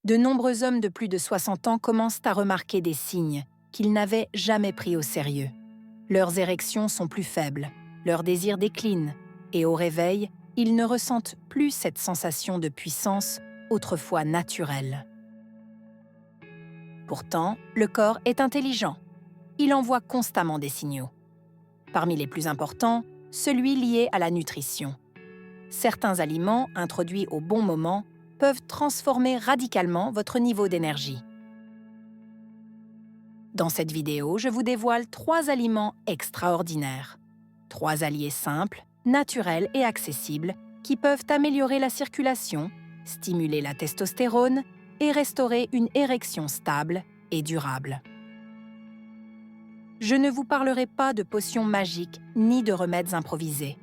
De nombreux hommes de plus de 60 ans commencent à remarquer des signes qu'ils n'avaient jamais pris au sérieux. Leurs érections sont plus faibles, leur désir décline, et au réveil, ils ne ressentent plus cette sensation de puissance autrefois naturelle. Pourtant, le corps est intelligent. Il envoie constamment des signaux. Parmi les plus importants, celui lié à la nutrition. Certains aliments, introduits au bon moment, peuvent transformer radicalement votre niveau d'énergie. Dans cette vidéo, je vous dévoile 3 aliments extraordinaires. 3 alliés simples, naturels et accessibles qui peuvent améliorer la circulation, stimuler la testostérone et restaurer une érection stable et durable. Je ne vous parlerai pas de potions magiques ni de remèdes improvisés,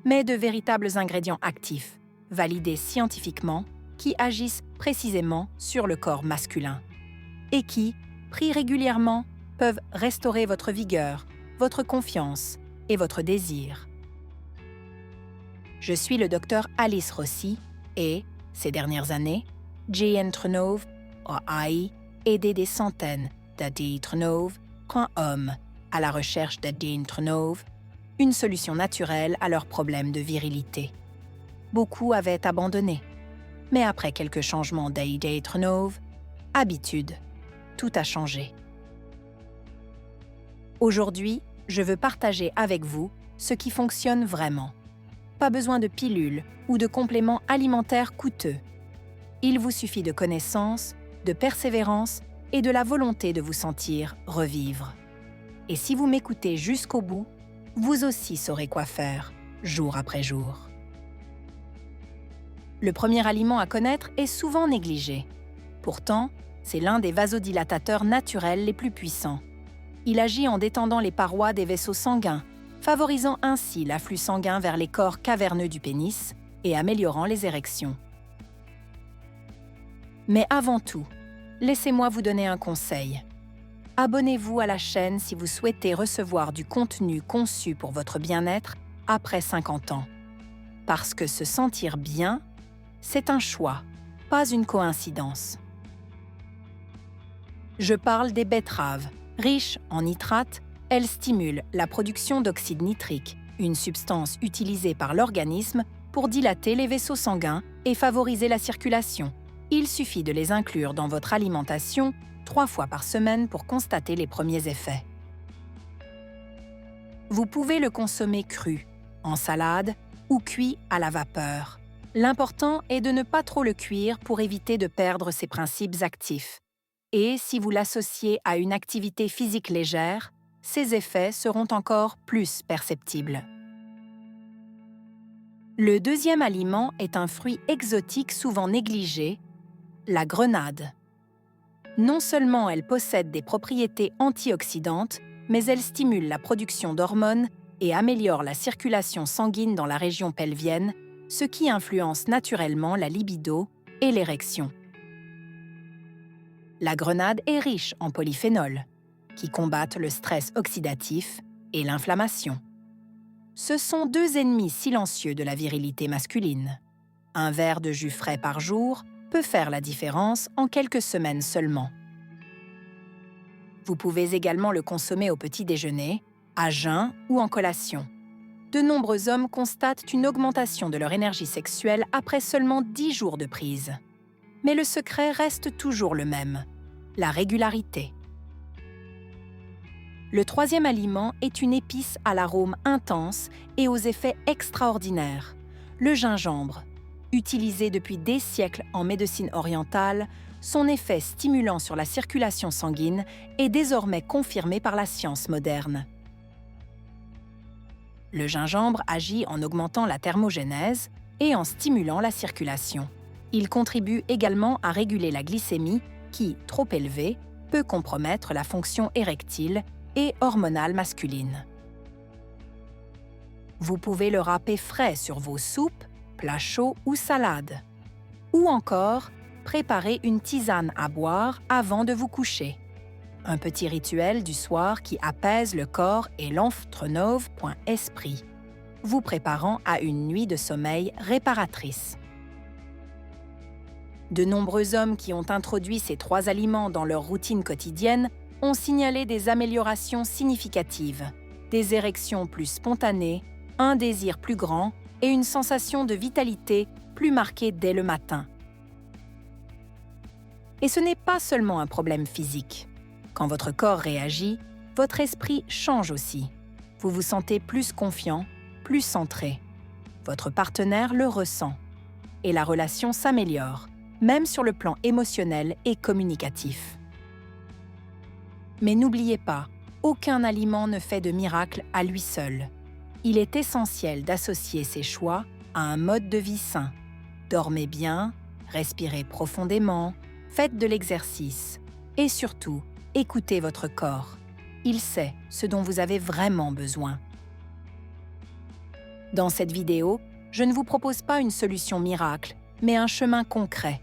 mais de véritables ingrédients actifs, validés scientifiquement, qui agissent précisément sur le corps masculin et qui, pris régulièrement, peuvent restaurer votre vigueur, votre confiance et votre désir. Je suis le docteur Alice Rossi et, ces dernières années, j'ai entrenou a aidé des centaines d'hommes à la recherche d'adrenouv, une solution naturelle à leurs problèmes de virilité. Beaucoup avaient abandonné, mais après quelques changements d'adrenouv, habitude, tout a changé. Aujourd'hui, je veux partager avec vous ce qui fonctionne vraiment. Pas besoin de pilules ou de compléments alimentaires coûteux. Il vous suffit de connaissances, de persévérance et de la volonté de vous sentir revivre. Et si vous m'écoutez jusqu'au bout, vous aussi saurez quoi faire, jour après jour. Le premier aliment à connaître est souvent négligé. Pourtant, c'est l'un des vasodilatateurs naturels les plus puissants. Il agit en détendant les parois des vaisseaux sanguins, favorisant ainsi l'afflux sanguin vers les corps caverneux du pénis et améliorant les érections. Mais avant tout, laissez-moi vous donner un conseil. Abonnez-vous à la chaîne si vous souhaitez recevoir du contenu conçu pour votre bien-être après 50 ans. Parce que se sentir bien, c'est un choix, pas une coïncidence. Je parle des betteraves. Riches en nitrates, elles stimulent la production d'oxyde nitrique, une substance utilisée par l'organisme pour dilater les vaisseaux sanguins et favoriser la circulation. Il suffit de les inclure dans votre alimentation 3 fois par semaine pour constater les premiers effets. Vous pouvez le consommer cru, en salade ou cuit à la vapeur. L'important est de ne pas trop le cuire pour éviter de perdre ses principes actifs. Et si vous l'associez à une activité physique légère, ses effets seront encore plus perceptibles. Le deuxième aliment est un fruit exotique souvent négligé, la grenade. Non seulement elle possède des propriétés antioxydantes, mais elle stimule la production d'hormones et améliore la circulation sanguine dans la région pelvienne, ce qui influence naturellement la libido et l'érection. La grenade est riche en polyphénols, qui combattent le stress oxydatif et l'inflammation. Ce sont 2 ennemis silencieux de la virilité masculine. Un verre de jus frais par jour peut faire la différence en quelques semaines seulement. Vous pouvez également le consommer au petit déjeuner, à jeun ou en collation. De nombreux hommes constatent une augmentation de leur énergie sexuelle après seulement 10 jours de prise. Mais le secret reste toujours le même, la régularité. Le troisième aliment est une épice à l'arôme intense et aux effets extraordinaires, le gingembre. Utilisé depuis des siècles en médecine orientale, son effet stimulant sur la circulation sanguine est désormais confirmé par la science moderne. Le gingembre agit en augmentant la thermogénèse et en stimulant la circulation. Il contribue également à réguler la glycémie qui, trop élevée, peut compromettre la fonction érectile et hormonale masculine. Vous pouvez le râper frais sur vos soupes, plats chauds ou salades. Ou encore, préparer une tisane à boire avant de vous coucher. Un petit rituel du soir qui apaise le corps et l'entre-neuve.esprit, vous préparant à une nuit de sommeil réparatrice. De nombreux hommes qui ont introduit ces 3 aliments dans leur routine quotidienne ont signalé des améliorations significatives, des érections plus spontanées, un désir plus grand et une sensation de vitalité plus marquée dès le matin. Et ce n'est pas seulement un problème physique. Quand votre corps réagit, votre esprit change aussi. Vous vous sentez plus confiant, plus centré. Votre partenaire le ressent. Et la relation s'améliore, même sur le plan émotionnel et communicatif. Mais n'oubliez pas, aucun aliment ne fait de miracle à lui seul. Il est essentiel d'associer ces choix à un mode de vie sain. Dormez bien, respirez profondément, faites de l'exercice et surtout, écoutez votre corps. Il sait ce dont vous avez vraiment besoin. Dans cette vidéo, je ne vous propose pas une solution miracle, mais un chemin concret,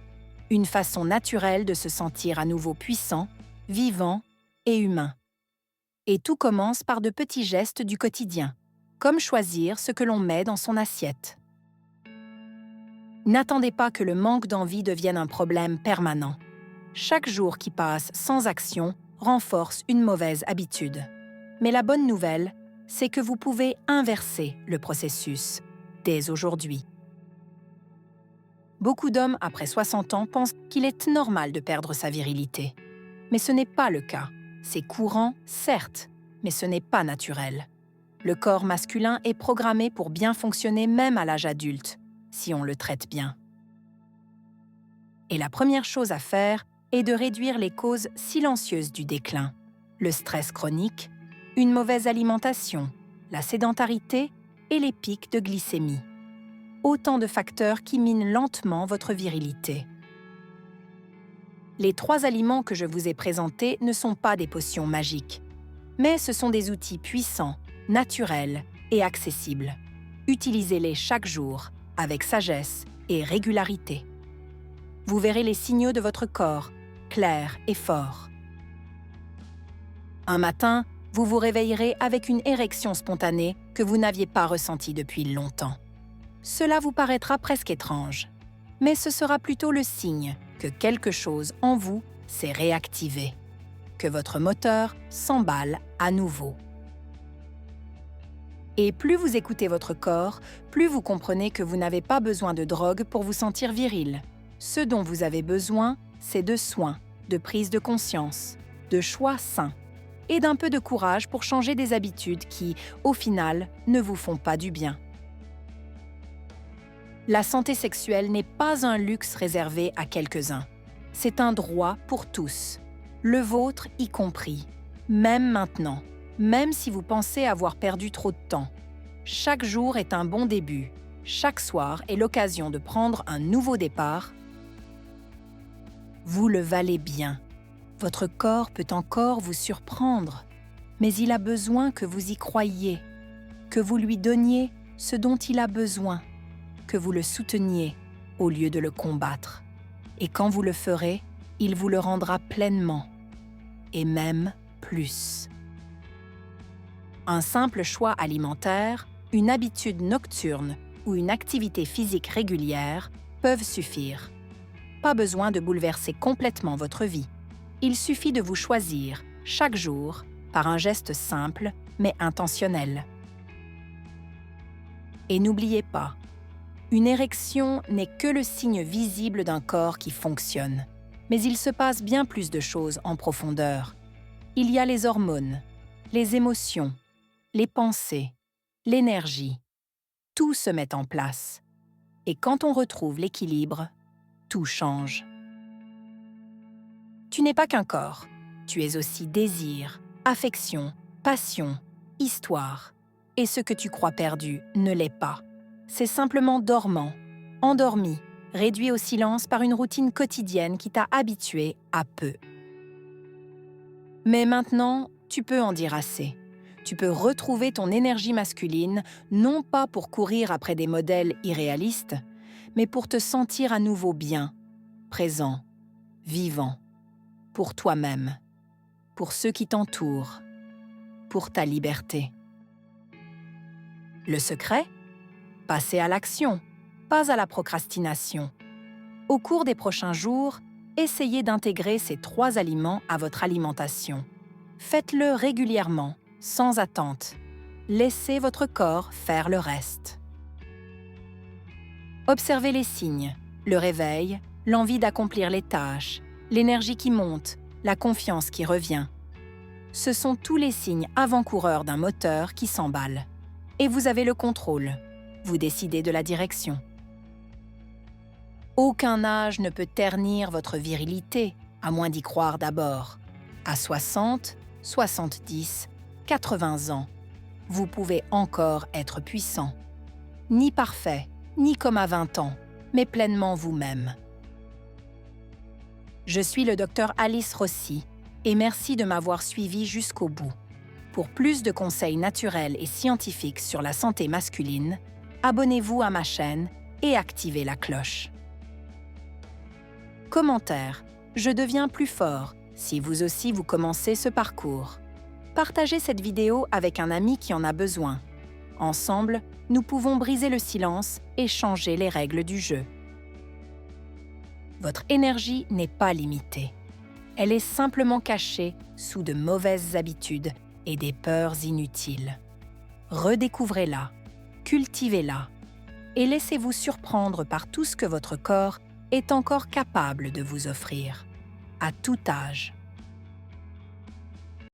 une façon naturelle de se sentir à nouveau puissant, vivant et humain. Et tout commence par de petits gestes du quotidien, comme choisir ce que l'on met dans son assiette. N'attendez pas que le manque d'envie devienne un problème permanent. Chaque jour qui passe sans action renforce une mauvaise habitude. Mais la bonne nouvelle, c'est que vous pouvez inverser le processus dès aujourd'hui. Beaucoup d'hommes après 60 ans pensent qu'il est normal de perdre sa virilité. Mais ce n'est pas le cas. C'est courant, certes, mais ce n'est pas naturel. Le corps masculin est programmé pour bien fonctionner même à l'âge adulte, si on le traite bien. Et la première chose à faire est de réduire les causes silencieuses du déclin. Le stress chronique, une mauvaise alimentation, la sédentarité et les pics de glycémie. Autant de facteurs qui minent lentement votre virilité. Les 3 aliments que je vous ai présentés ne sont pas des potions magiques, mais ce sont des outils puissants, naturels et accessibles. Utilisez-les chaque jour, avec sagesse et régularité. Vous verrez les signaux de votre corps, clairs et forts. Un matin, vous vous réveillerez avec une érection spontanée que vous n'aviez pas ressentie depuis longtemps. Cela vous paraîtra presque étrange, mais ce sera plutôt le signe que quelque chose en vous s'est réactivé, que votre moteur s'emballe à nouveau. Et plus vous écoutez votre corps, plus vous comprenez que vous n'avez pas besoin de drogue pour vous sentir viril. Ce dont vous avez besoin, c'est de soins, de prise de conscience, de choix sains et d'un peu de courage pour changer des habitudes qui, au final, ne vous font pas du bien. La santé sexuelle n'est pas un luxe réservé à quelques-uns. C'est un droit pour tous, le vôtre y compris, même maintenant, même si vous pensez avoir perdu trop de temps. Chaque jour est un bon début, chaque soir est l'occasion de prendre un nouveau départ. Vous le valez bien. Votre corps peut encore vous surprendre, mais il a besoin que vous y croyiez, que vous lui donniez ce dont il a besoin, que vous le souteniez au lieu de le combattre. Et quand vous le ferez, il vous le rendra pleinement, et même plus. Un simple choix alimentaire, une habitude nocturne ou une activité physique régulière peuvent suffire. Pas besoin de bouleverser complètement votre vie. Il suffit de vous choisir, chaque jour, par un geste simple mais intentionnel. Et n'oubliez pas, une érection n'est que le signe visible d'un corps qui fonctionne. Mais il se passe bien plus de choses en profondeur. Il y a les hormones, les émotions, les pensées, l'énergie. Tout se met en place. Et quand on retrouve l'équilibre, tout change. Tu n'es pas qu'un corps. Tu es aussi désir, affection, passion, histoire. Et ce que tu crois perdu ne l'est pas. C'est simplement dormant, endormi, réduit au silence par une routine quotidienne qui t'a habitué à peu. Mais maintenant, tu peux en dire assez. Tu peux retrouver ton énergie masculine, non pas pour courir après des modèles irréalistes, mais pour te sentir à nouveau bien, présent, vivant, pour toi-même, pour ceux qui t'entourent, pour ta liberté. Le secret ? Passer à l'action, pas à la procrastination. Au cours des prochains jours, essayez d'intégrer ces 3 aliments à votre alimentation. Faites-le régulièrement, sans attente. Laissez votre corps faire le reste. Observez les signes, le réveil, l'envie d'accomplir les tâches, l'énergie qui monte, la confiance qui revient. Ce sont tous les signes avant-coureurs d'un moteur qui s'emballe. Et vous avez le contrôle. Vous décidez de la direction. Aucun âge ne peut ternir votre virilité, à moins d'y croire d'abord. À 60, 70, 80 ans, vous pouvez encore être puissant. Ni parfait, ni comme à 20 ans, mais pleinement vous-même. Je suis le Dr Alice Rossi et merci de m'avoir suivi jusqu'au bout. Pour plus de conseils naturels et scientifiques sur la santé masculine, abonnez-vous à ma chaîne et activez la cloche. Commentaire. Je deviens plus fort si vous aussi vous commencez ce parcours. Partagez cette vidéo avec un ami qui en a besoin. Ensemble, nous pouvons briser le silence et changer les règles du jeu. Votre énergie n'est pas limitée. Elle est simplement cachée sous de mauvaises habitudes et des peurs inutiles. Redécouvrez-la, cultivez-la et laissez-vous surprendre par tout ce que votre corps est encore capable de vous offrir, à tout âge.